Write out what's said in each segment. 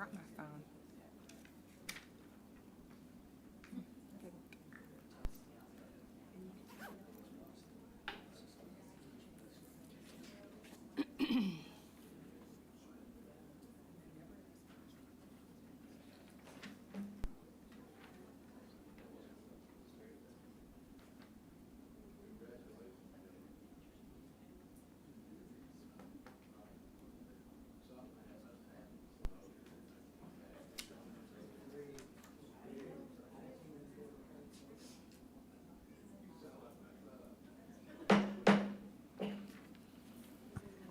brought my phone.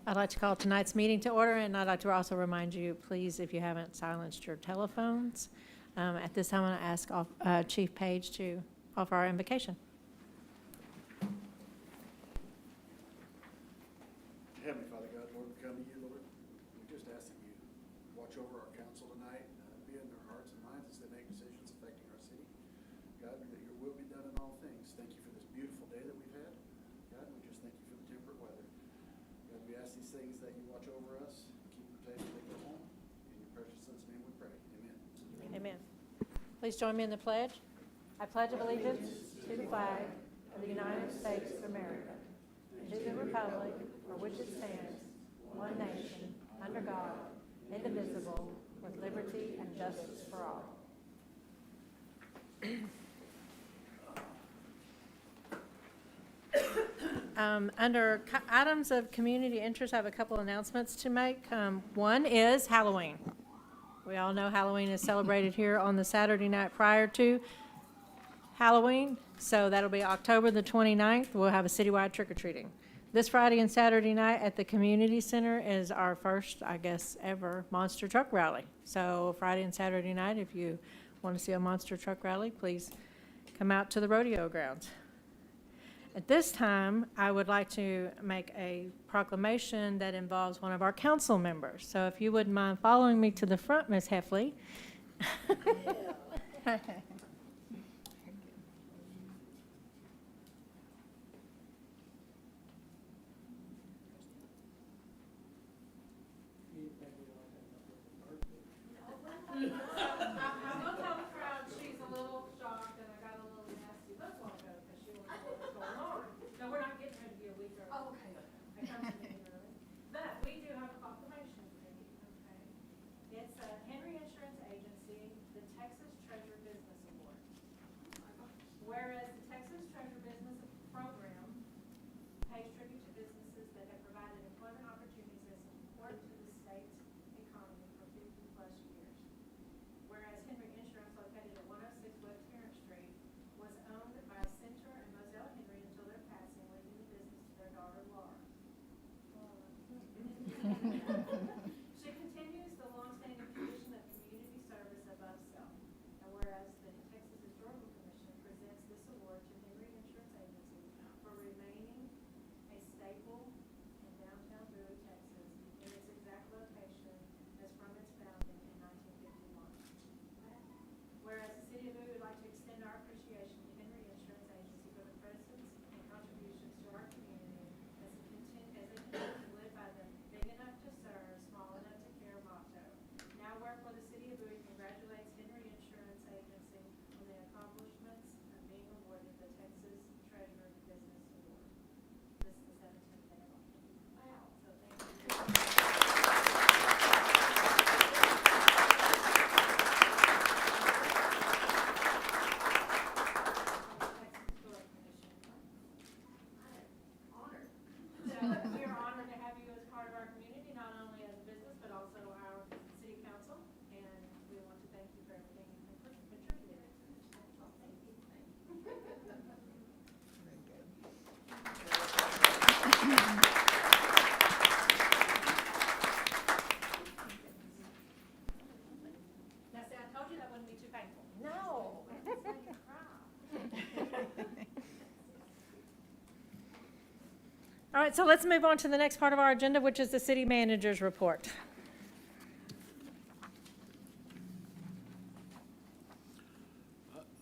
I'd like to call tonight's meeting to order, and I'd like to also remind you, please, if you haven't silenced your telephones. At this time, I'm going to ask Chief Page to offer our invocation. Heavenly Father God, Lord, we come to you, Lord. We just ask that you watch over our council tonight, be in their hearts and minds as they make decisions affecting our city. God, that your will be done in all things. Thank you for this beautiful day that we've had. God, we just thank you for the temperate weather. God, we ask these things that you watch over us, keep protecting, take us home. In your precious son's name we pray. Amen. Amen. Please join me in the pledge. I pledge allegiance to the flag of the United States of America, and to the republic for which it stands, one nation, under God, indivisible, with liberty and justice for all. Under items of community interest, I have a couple announcements to make. One is Halloween. We all know Halloween is celebrated here on the Saturday night prior to Halloween, so that'll be October the 29th. We'll have a citywide trick-or-treating. This Friday and Saturday night at the community center is our first, I guess, ever monster truck rally. So Friday and Saturday night, if you want to see a monster truck rally, please come out to the rodeo grounds. At this time, I would like to make a proclamation that involves one of our council members. So if you wouldn't mind following me to the front, Ms. Heffley. She continues the long-standing tradition of community service above self. And whereas the Texas Historical Commission presents this award to Henry Insurance Agency for remaining a staple in downtown Bowie, Texas, in its exact location as from its founding in 1951. Whereas the City of Bowie would like to extend our appreciation to Henry Insurance Agency for the presence and contributions to our community as they continue to live by the big enough to serve, small enough to care motto. Now wherefore the City of Bowie congratulates Henry Insurance Agency on the accomplishments of being awarded the Texas Treasurer Business Award. This is the 17th day of October. Wow. So thank you. We are honored to have you as part of our community, not only as a business, but also our city council, and we want to thank you for everything you've contributed. Thank you. Now, see, I told you that wouldn't be too painful. No. All right, so let's move on to the next part of our agenda, which is the city manager's report.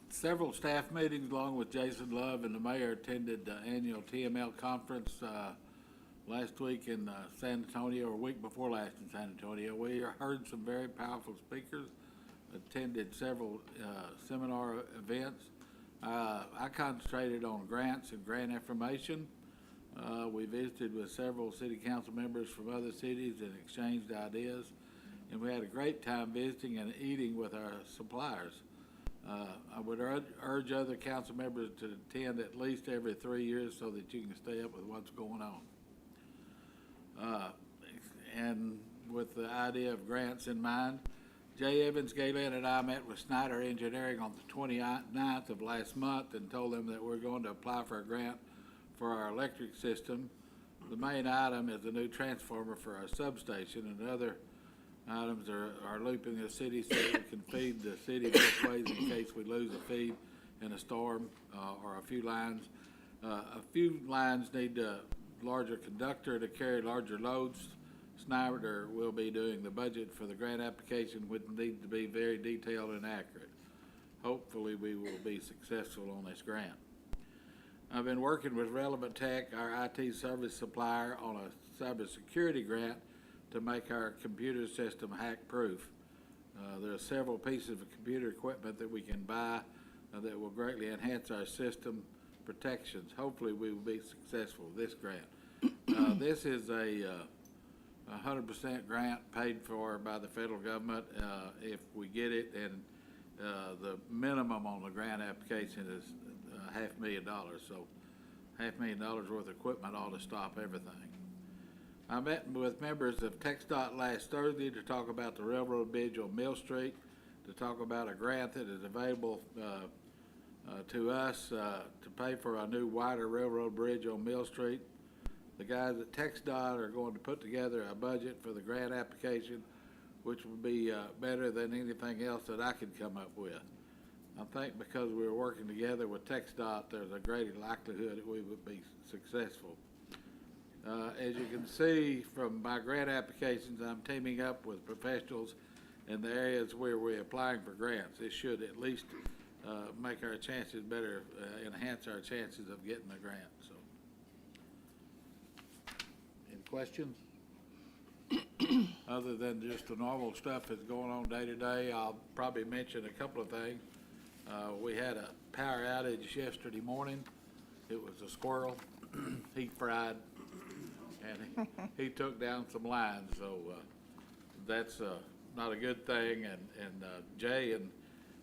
Several staff meetings, along with Jason Love and the mayor, attended the annual TML conference last week in San Antonio, or week before last in San Antonio. We heard some very powerful speakers, attended several seminar events. I concentrated on grants and grant information. We visited with several city council members from other cities and exchanged ideas. And we had a great time visiting and eating with our suppliers. I would urge other council members to attend at least every 3 years so that you can stay up with what's going on. And with the idea of grants in mind, Jay Evans, Galen, and I met with Snyder Engineering on the 29th of last month and told them that we're going to apply for a grant for our electric system. The main item is a new transformer for our substation, and other items are looping the city so that we can feed the city both ways in case we lose a feed in a storm or a few lines. A few lines need a larger conductor to carry larger loads. Snyder will be doing the budget for the grant application, which needs to be very detailed and accurate. Hopefully we will be successful on this grant. I've been working with Relevant Tech, our IT service supplier, on a cybersecurity grant to make our computer system hack-proof. There are several pieces of computer equipment that we can buy that will greatly enhance our system protections. Hopefully we will be successful with this grant. This is a 100% grant paid for by the federal government if we get it, and the minimum on the grant application is $500,000. So $500,000 worth of equipment ought to stop everything. I met with members of TxDOT last Thursday to talk about the railroad bridge on Mill Street, to talk about a grant that is available to us to pay for a new wider railroad bridge on Mill Street. The guys at TxDOT are going to put together a budget for the grant application, which will be better than anything else that I could come up with. I think because we're working together with TxDOT, there's a greater likelihood that we would be successful. As you can see from my grant applications, I'm teaming up with professionals in the areas where we're applying for grants. This should at least make our chances better, enhance our chances of getting the grant. So, any questions? Other than just the normal stuff that's going on day to day, I'll probably mention a couple of things. We had a power outage yesterday morning. It was a squirrel. He fried, and he took down some lines. So that's not a good thing. And Jay and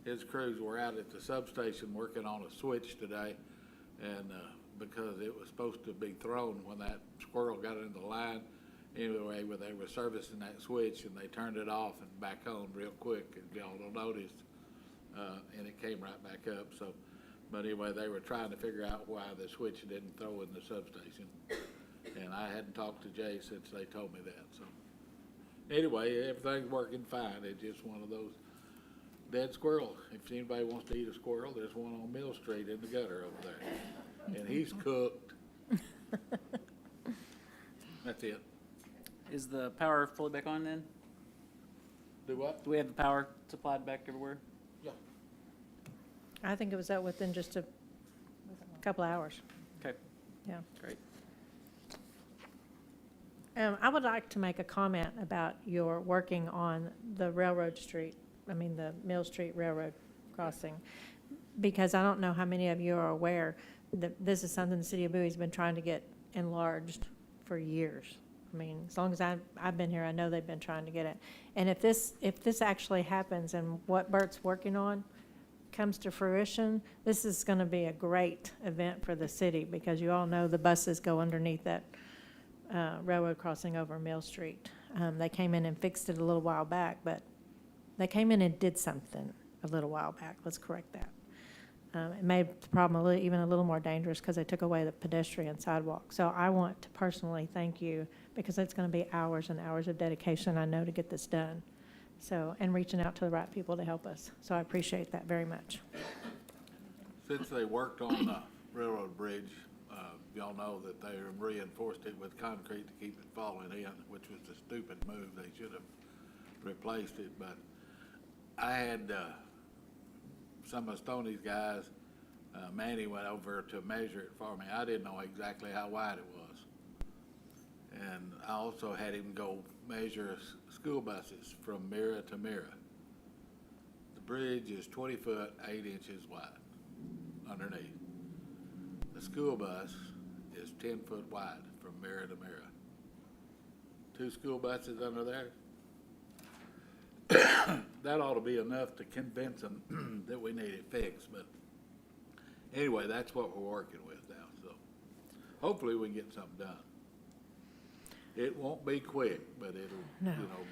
his crews were out at the substation working on a switch today, and because it was supposed to be thrown when that squirrel got into the line. Anyway, they were servicing that switch, and they turned it off and back on real quick, and y'all noticed, and it came right back up. So, but anyway, they were trying to figure out why the switch didn't throw in the substation, and I hadn't talked to Jay since they told me that. So, anyway, everything's working fine. It's just one of those dead squirrels. If anybody wants to eat a squirrel, there's one on Mill Street in the gutter over there, and he's cooked. That's it. Is the power fully back on then? Do what? Do we have the power supplied back everywhere? Yeah. I think it was out within just a couple of hours. Okay, Yeah. great. I would like to make a comment about your working on the the Mill Street Railroad crossing, because I don't know how many of you are aware that this is something the City of Bowie's been trying to get enlarged for years. I mean, as long as I've been here, I know they've been trying to get it. And if this actually happens and what Bert's working on comes to fruition, this is going to be a great event for the city, because you all know the buses go underneath that railroad crossing over Mill Street. They came in and fixed it a little while back, but they came in and did something a little while back. Let's correct that. It made the problem even a little more dangerous because they took away the pedestrian sidewalk. So I want to personally thank you, because it's going to be hours and hours of dedication, I know, to get this done. So, and reaching out to the right people to help us. So I appreciate that very much. Since they worked on the railroad bridge, y'all know that they reinforced it with concrete to keep it falling in, which was a stupid move. They should have replaced it. But I had some of Stoney's guys, Manny went over to measure it for me. I didn't know exactly how wide it was. And I also had him go measure school buses from mirror to mirror. The bridge is 20 foot, 8 inches wide underneath. The school bus is 10 foot wide from mirror to mirror. 2 school buses under there. That ought to be enough to convince them that we need it fixed, but anyway, that's what we're working with now, so hopefully we can get something done. It won't be quick, but it'll, No. you know,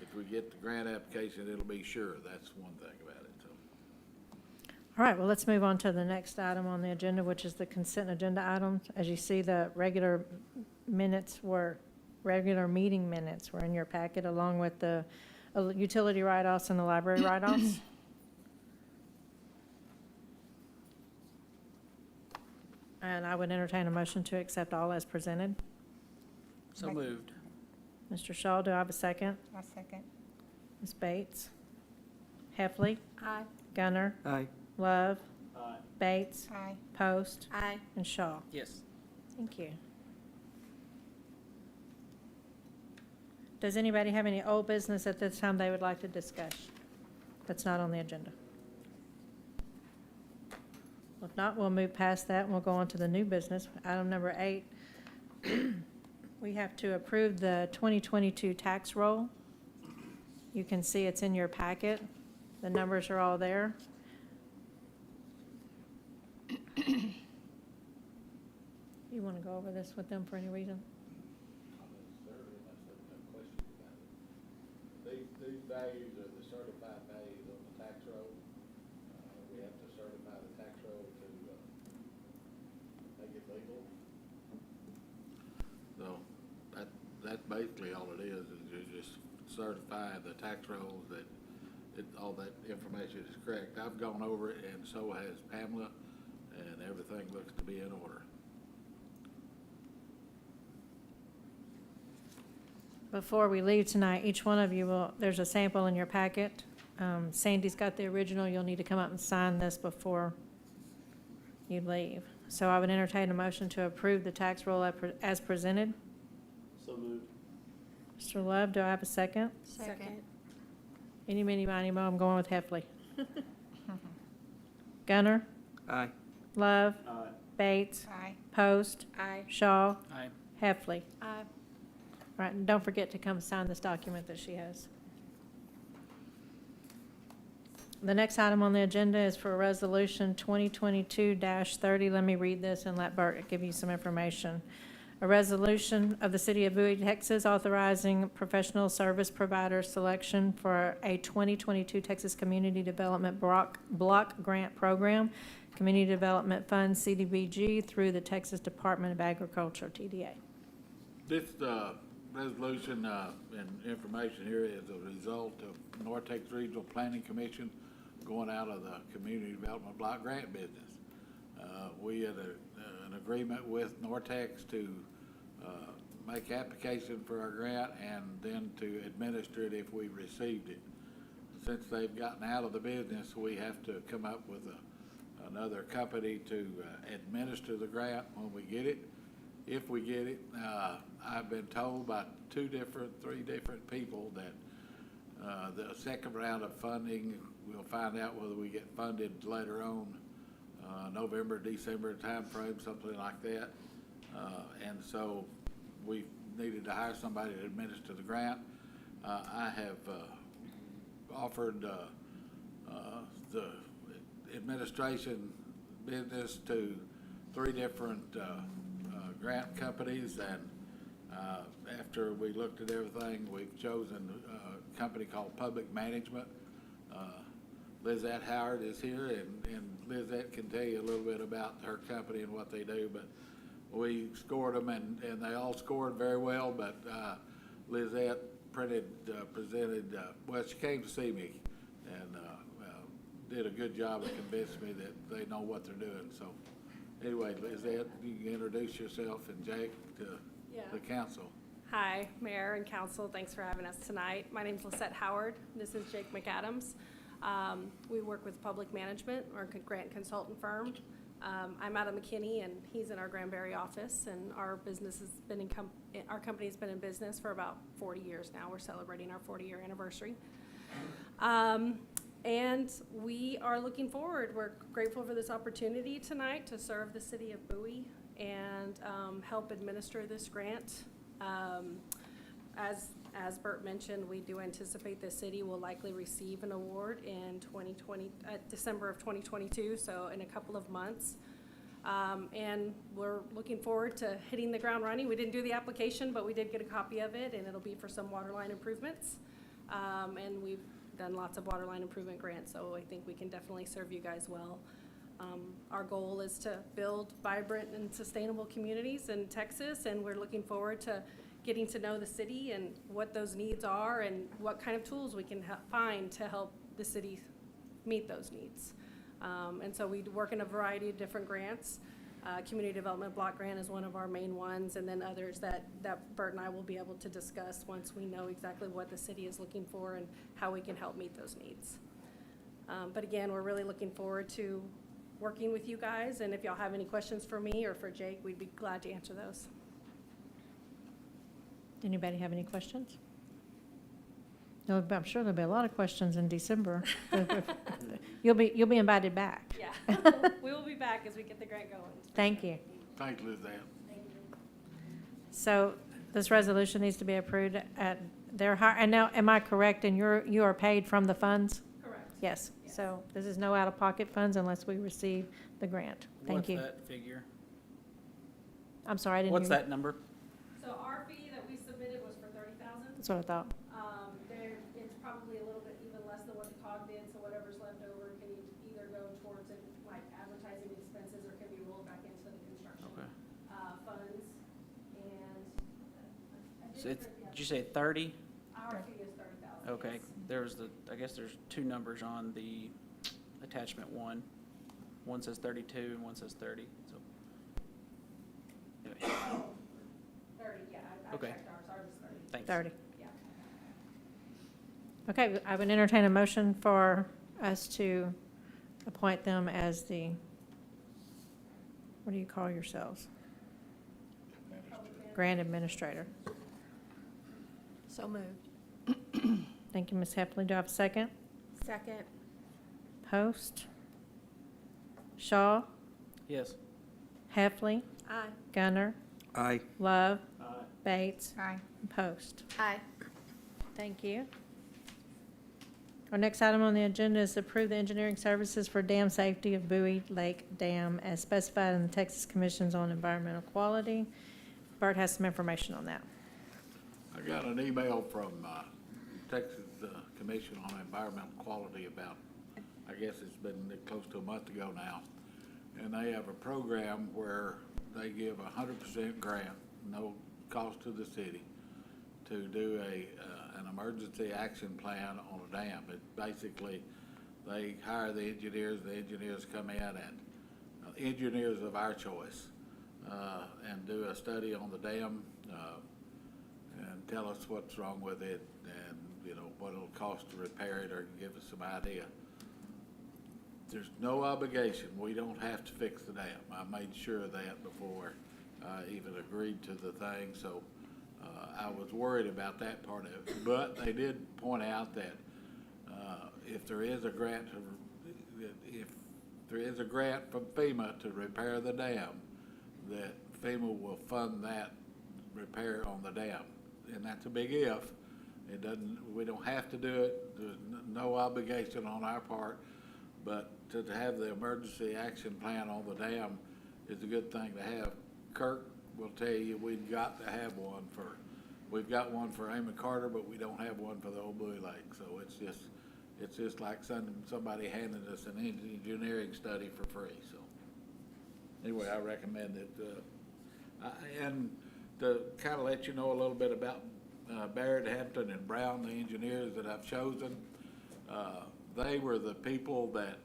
if we get the grant application, it'll be sure. That's one thing about it, so. All right, well, let's move on to the next item on the agenda, which is the consent agenda items. As you see, the regular meeting minutes were in your packet, along with the utility write-offs and the library write-offs. And I would entertain a motion to accept all as presented. So moved. Mr. Shaw, do I have a second? I'll second. Ms. Bates? Heffley? Aye. Gunner? Aye. Love? Bates? Aye. Post? Aye. And Shaw? Yes. Thank you. Does anybody have any old business at this time they would like to discuss that's not on the agenda? If not, we'll move past that and we'll go on to the new business. Item number 8, we have to approve the 2022 tax roll. You can see it's in your packet. The numbers are all there. You want to go over this with them for any reason? These values are the certified values on the tax roll. We have to certify the tax roll to make it legal. So that's basically all it is you just certify the tax rolls that all that information is correct. I've gone over it and so has Pamela, and everything looks to be in order. Before we leave tonight, each one of you there's a sample in your packet. Sandy's got the original. You'll need to come up and sign this before you leave. So I would entertain a motion to approve the tax roll as presented. So moved. Mr. Love, do I have a second? Second. Any, mini, miny, mo, I'm going with Heffley. Gunner? Aye. Love? Aye. Bates? Aye. Post? Aye. Shaw? Aye. Heffley? Aye. All right, and don't forget to come sign this document that she has. The next item on the agenda is for Resolution 2022-30. Let me read this and let Bert give you some information. A resolution of the City of Bowie, Texas, authorizing professional service provider selection for a 2022 Texas Community Development Block Grant Program, Community Development Fund, CDBG, through the Texas Department of Agriculture, TDA. This resolution and information here is a result of North Texas Regional Planning Commission going out of the Community Development Block Grant business. We had an agreement with Nortex to make application for our grant and then to administer it if we received it. Since they've gotten out of the business, we have to come up with another company to administer the grant when we get it. If we get it, I've been told by 3 different people that the second round of funding, we'll find out whether we get funded later on, November, December timeframe, something like that. And so we needed to hire somebody to administer the grant. I have offered the administration business to 3 different grant companies, and after we looked at everything, we've chosen a company called Public Management. Lizette Howard is here, and Lizette can tell you a little bit about her company and what they do, but we scored them, and they all scored very well, but Lizette presented, well, she came to see me and did a good job of convincing me that they know what they're doing. So anyway, Lizette, you can introduce yourself and Jake to the council. Hi, Mayor and Council. Thanks for having us tonight. My name's Lisette Howard. This is Jake McAdams. We work with Public Management, or a grant consultant firm. I'm out of McKinney, and he's in our Granbury office, and our business has been our company's been in business for about 40 years now. We're celebrating our 40-year anniversary. And we are looking forward. We're grateful for this opportunity tonight to serve the city of Bowie and help administer this grant. As Bert mentioned, we do anticipate the city will likely receive an award in December of 2022, so in a couple of months. And we're looking forward to hitting the ground running. We didn't do the application, but we did get a copy of it, and it'll be for some water line improvements. And we've done lots of water line improvement grants, so I think we can definitely serve you guys well. Our goal is to build vibrant and sustainable communities in Texas, and we're looking forward to getting to know the city and what those needs are and what kind of tools we can find to help the city meet those needs. And so we work in a variety of different grants. Community Development Block Grant is one of our main ones, and then others that Bert and I will be able to discuss once we know exactly what the city is looking for and how we can help meet those needs. But again, we're really looking forward to working with you guys, and if y'all have any questions for me or for Jake, we'd be glad to answer those. Anybody have any questions? No, but I'm sure there'll be a lot of questions in December. You'll be invited back. Yeah, we will be back as we get the grant going. Thank you. Thanks, Lizanne. So this resolution needs to be approved at their hire. And now, am I correct? And you are paid from the funds? Correct. Yes. So this is no out-of-pocket funds unless we receive the grant. Thank you. What's that figure? I'm sorry, I didn't hear What's you. that number? So our fee that we submitted was for $30,000. That's what I thought. It's probably a little bit even less than what the COG did, so whatever's left over can either go towards it, like advertising expenses, or can be rolled back into the construction Okay. funds. And So did you say 30? our fee is $30,000. Okay, I guess there's two numbers on the attachment one. One says 32 and one says 30, so. Anyway, 30, yeah, I Okay. checked ours is 30. thanks. 30. Yeah. Okay, I would entertain a motion for us to appoint them as the, what do you call yourselves? Grant Administrator. So moved. Thank you, Ms. Heffley. Do I have a second? Second. Post? Shaw? Yes. Heffley? Aye. Gunner? Aye. Love? Bates? Aye. And Post. Aye. Thank you. Our next item on the agenda is to approve the engineering services for dam safety of Bowie Lake Dam as specified in the Texas Commissions on Environmental Quality. Bert has some information on that. I got an email from Texas Commission on Environmental Quality about, I guess it's been close to a month ago now. And they have a program where they give 100% grant, no cost to the city, to do an emergency action plan on a dam. It basically, they hire the engineers come in and engineers of our choice and do a study on the dam and tell us what's wrong with it and, you know, what it'll cost to repair it or give us some idea. There's no obligation. We don't have to fix the dam. I made sure of that before I even agreed to the thing, so I was worried about that part of it. But they did point out that if there is a grant from FEMA to repair the dam, that FEMA will fund that repair on the dam. And that's a big if. We don't have to do it. There's no obligation on our part. But to have the emergency action plan on the dam is a good thing to have. Kirk will tell you we've got to have one we've got one for Amon Carter, but we don't have one for the old Bowie Lake. So it's just like somebody handing us an engineering study for free. So anyway, I recommend it. And to kind of let you know a little bit about Baird, Hampton, and Brown, the engineers that I've chosen, they were the people that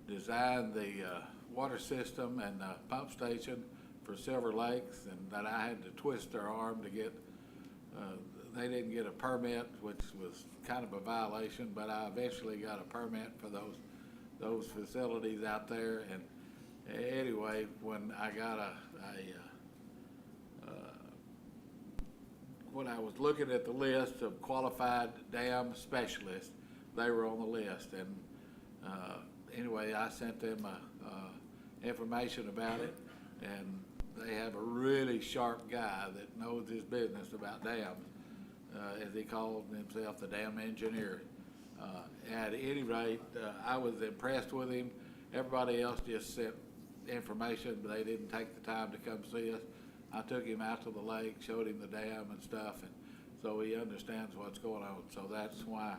designed the water system and the pump station for Silver Lakes, and that I had to twist their arm to get. They didn't get a permit, which was kind of a violation, but I eventually got a permit for those facilities out there, Anyway, when I got when I was looking at the list of qualified dam specialists, they were on the list, and anyway, I sent them information about it, and they have a really sharp guy that knows his business about dams, as he called himself, the dam engineer. At any rate, I was impressed with him. Everybody else just sent information, but they didn't take the time to come see us. I took him out to the lake, showed him the dam and stuff, and so he understands what's going on. So that's why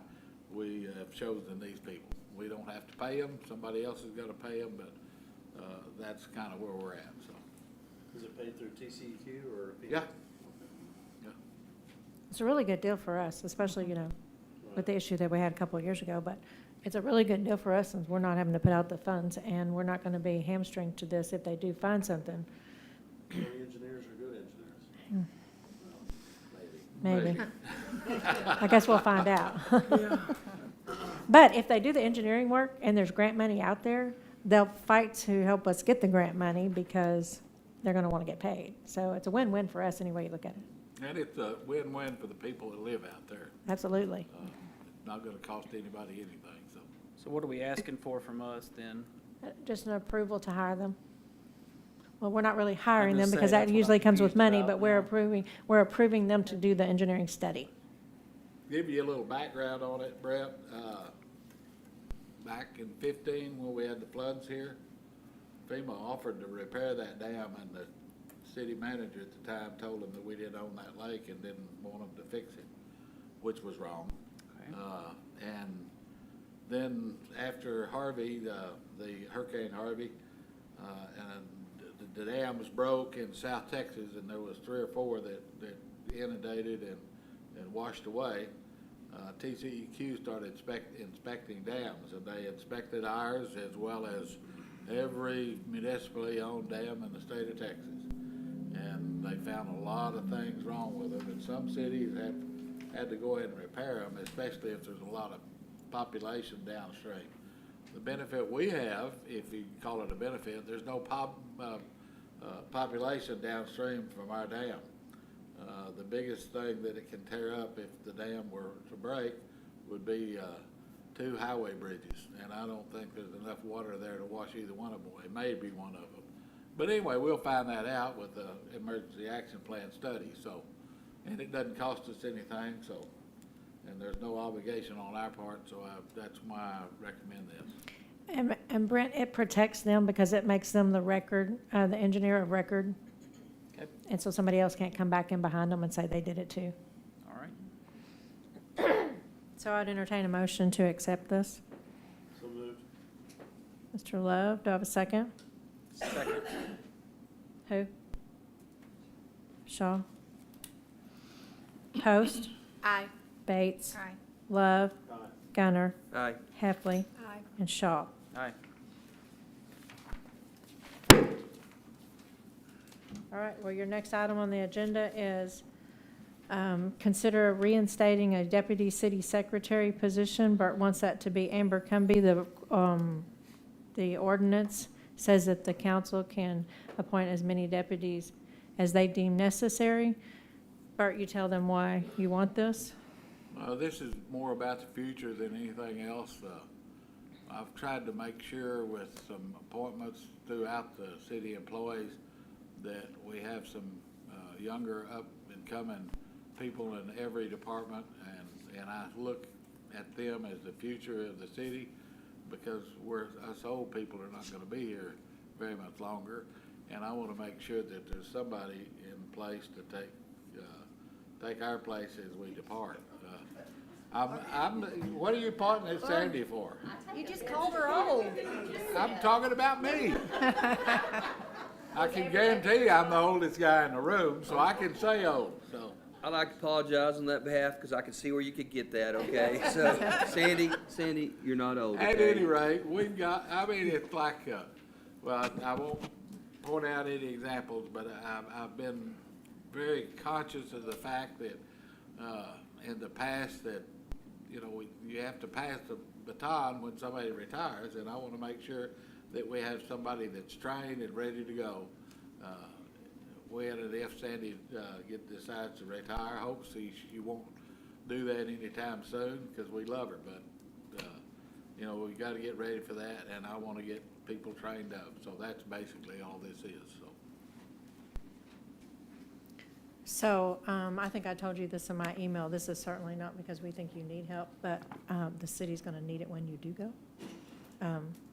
we have chosen these people. We don't have to pay them. Somebody else is gonna pay them, but that's kind of where we're at, so. Is it paid through TCEQ or? Yeah. Yeah. It's a really good deal for us, especially, with the issue that we had a couple of years ago, but it's a really good deal for us since we're not having to put out the funds, and we're not gonna be hamstringed to this if they do find something. Good engineers are good engineers. Maybe. I guess we'll find out. But if they do the engineering work and there's grant money out there, they'll fight to help us get the grant money because they're gonna wanna get paid. So it's a win-win for us any way you look at it. And it's a win-win for the people that live out there. Absolutely. It's not gonna cost anybody anything, so. So what are we asking for from us then? Just an approval to hire them. Well, we're not really hiring them just because saying that that's what usually I'm comes with confused money, about but now. we're approving them to do the engineering study. Give you a little background on it, Brett. Back in 15, when we had the floods here, FEMA offered to repair that dam, and the city manager at the time told them that we didn't own that lake and didn't want them to fix it, which was wrong. Okay. And then after Harvey, the Hurricane Harvey, and the dams broke in South Texas, and there was 3 or 4 that inundated and washed away. TCEQ started inspecting dams, and they inspected ours as well as every municipally owned dam in the state of Texas. And they found a lot of things wrong with them, and some cities had to go ahead and repair them, especially if there's a lot of population downstream. The benefit we have, if you call it a benefit, there's no population downstream from our dam. The biggest thing that it can tear up if the dam were to break would be 2 highway bridges, and I don't think there's enough water there to wash either one of them. It may be one of them. But anyway, we'll find that out with the emergency action plan study, so, and it doesn't cost us anything, so, and there's no obligation on our part, so that's why I recommend this. And Brent, it protects them because it makes them the record, the engineer of record. Okay. And so somebody else can't come back in behind them and say they did it too. All right. So I'd entertain a motion to accept this. So moved. Mr. Love, do I have a second? Second. Who? Shaw? Post? Aye. Bates? Aye. Love? Aye. Gunner? Aye. Heffley? Aye. And Shaw. Aye. All right, well, your next item on the agenda is consider reinstating a deputy city secretary position. Bert wants that to be Amber Cumbie. The ordinance says that the council can appoint as many deputies as they deem necessary. Bert, you tell them why you want this. This is more about the future than anything else. I've tried to make sure with some appointments throughout the city employees that we have some younger up-and-coming people in every department, and I look at them as the future of the city, because us old people are not going to be here very much longer, and I want to make sure that there's somebody in place to take our place as we depart. What are you pointing at Sandy for? You just called her old. I'm talking about me. I can guarantee you I'm the oldest guy in the room, so I can say old, so. I'd like to apologize on that behalf because I can see where you could get that, okay? So, Sandy, you're not old, okay? At any rate, we've got, it's like, well, I won't point out any examples, but I've been very conscious of the fact that in the past that, you have to pass the baton when somebody retires, and I want to make sure that we have somebody that's trained and ready to go. We had an if Sandy decides to retire, hopefully she won't do that anytime soon, because we love her, but, you know, we gotta get ready for that, and I wanna get people trained up, so that's basically all this is, so. So, I think I told you this in my email, this is certainly not because we think you need help, but, the city's gonna need it when you do go.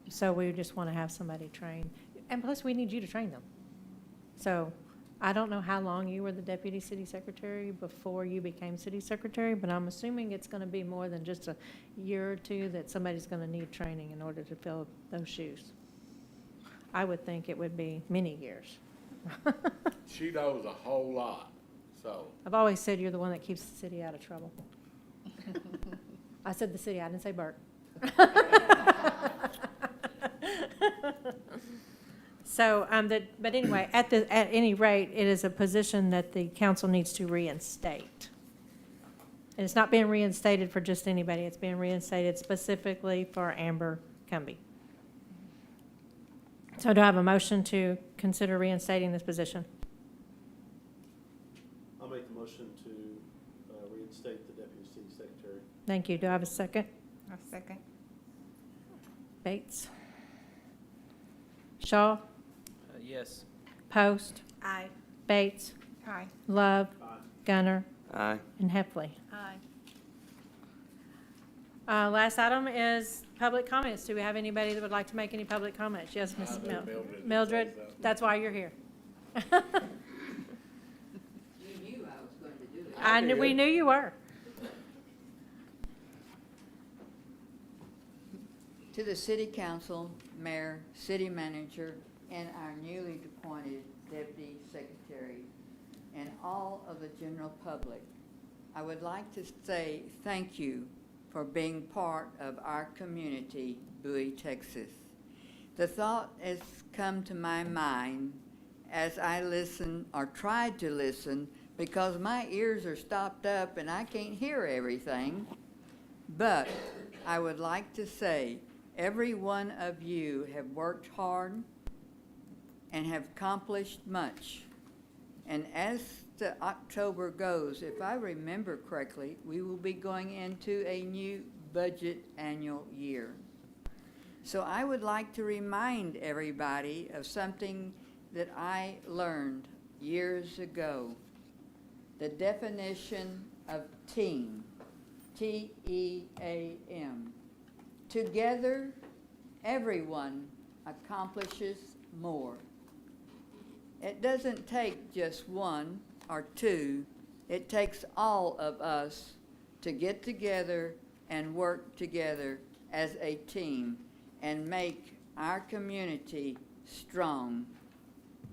So we just wanna have somebody train, and plus we need you to train them. So, I don't know how long you were the deputy city secretary before you became city secretary, but I'm assuming it's gonna be more than just a year or two that somebody's gonna need training in order to fill those shoes. I would think it would be many years. She knows a whole lot, so. I've always said you're the one that keeps the city out of trouble. I said the city, I didn't say Bert. So, but anyway, at any rate, it is a position that the council needs to reinstate. And it's not being reinstated for just anybody, it's being reinstated specifically for Amber Cumbie. So do I have a motion to consider reinstating this position? I'll make the motion to reinstate the deputy city secretary. Thank you. Do I have a second? A second. Bates? Shaw? Yes. Post? Aye. Bates? Aye. Love? Aye. Gunner? Aye. And Heffley. Aye. Last item is public comments. Do we have anybody that would like to make any public comments? Yes, Ms. Mildred, that's why you're here. You knew I was going to do it. We knew you were. To the city council, mayor, city manager, and our newly appointed deputy secretary, and all of the general public, I would like to say thank you for being part of our community, Bowie, Texas. The thought has come to my mind as I listened, or tried to listen, because my ears are stopped up and I can't hear everything. But I would like to say, every one of you have worked hard and have accomplished much. And as the October goes, if I remember correctly, we will be going into a new budget annual year. So I would like to remind everybody of something that I learned years ago. The definition of team, T-E-A-M. Together, everyone accomplishes more. It doesn't take just one or two. It takes all of us to get together and work together as a team and make our community strong.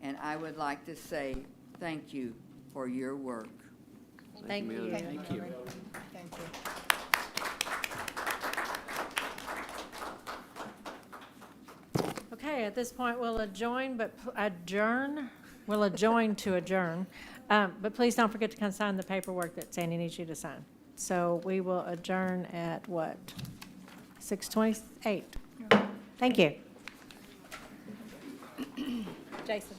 And I would like to say thank you for your work. Thank you. Thank you. Thank you. Okay, at this point, we'll adjourn. We'll adjourn to adjourn. But please don't forget to sign the paperwork that Sandy needs you to sign. So we will adjourn at what? 6:28. Thank you. Jason.